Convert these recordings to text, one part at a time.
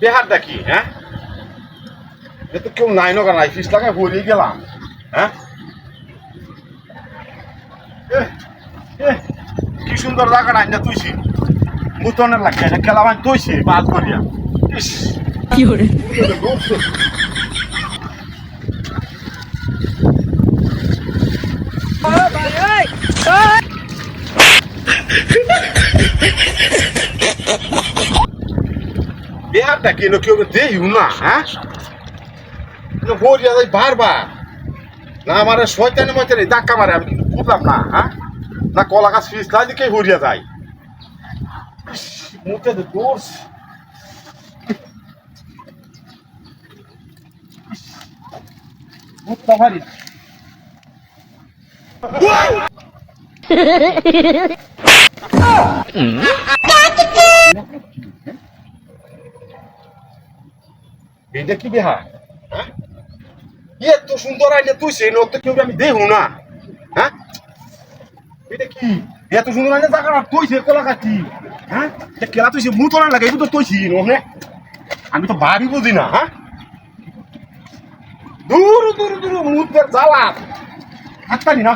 বেহারটা কি হ্যাঁ? এ তো কেউ নাই নগা নাই ফিস লাগায় হরিয়ে গেলাম হ্যাঁ। কি সুন্দর জায়গা নাই না তুইছি মুতনের লাগে এটা খেলা মানে তুইছি বাদ করিয়া ইস কি করে বেহারটা কি কেউ দেই না হ্যাঁ হরিয়া যাই বারবার না আমার শয়তানি ময়তানি ধাক্কা মারে আমি কিন্তু বুঝলাম না হ্যাঁ না কলা গাছ ফিস লাই দিকে হরিয়া যায় মুখে তো দোষ বুঝতে পারি এটা কি বিহার হ্যাঁ এত সুন্দর আইলে তুই সেই লোক তো কেউ আমি দেখু না হ্যাঁ এটা কি এত সুন্দর আইলে জায়গা তুই সে কলা কাটি হ্যাঁ কেলা তুই সে মুতো না লাগে তো তুই নে আমি তো ভাবি বুঝি না হ্যাঁ দূর দূর দূর মুতের জ্বালা হাততালি না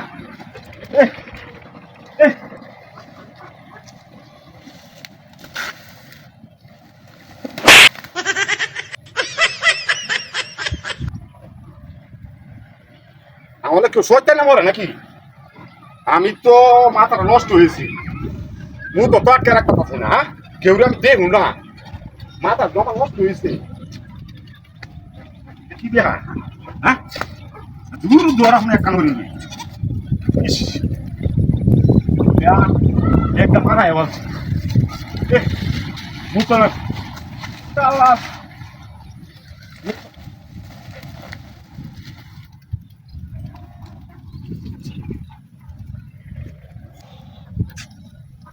আমাদের কেউ সত্যি না মরে নাকি আমি তো মাথাটা নষ্ট হয়েছি মু তো আটকে রাখতে পারছি না হ্যাঁ কেউ আমি দেখুন না মাথা জমা নষ্ট হয়েছে কি দেখা হ্যাঁ দূর দূর আপনি এক কান একটা মাথায় বলছি বুঝতো না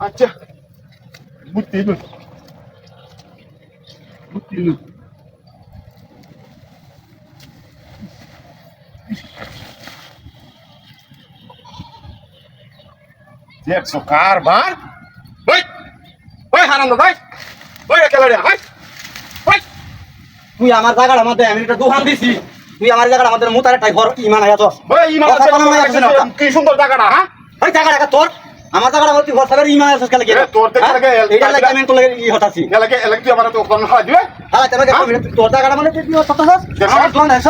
আচ্ছা বুঝতে দেখছো কারবার ওই ওই হারানো ভাই ওই খেলাড়ি হাই ওই তুই আমার জায়গার মধ্যে আমি একটা দোকান দিছি তুই আমার জায়গার মধ্যে মুতারে টাই ঘর ইমান আয়া তো ওই ইমান কি সুন্দর জায়গাটা হ্যাঁ ওই জায়গাটা তোর আমার জায়গার মধ্যে ঘর সাগর ইমান আছে কালকে তোর দেখে লাগে এইটা লাগে আমি তো লাগে ই হতাছি এলাকে তুই আমার তো কোন হয় দিবে হ্যাঁ তোর জায়গার মধ্যে তুই হতাছিস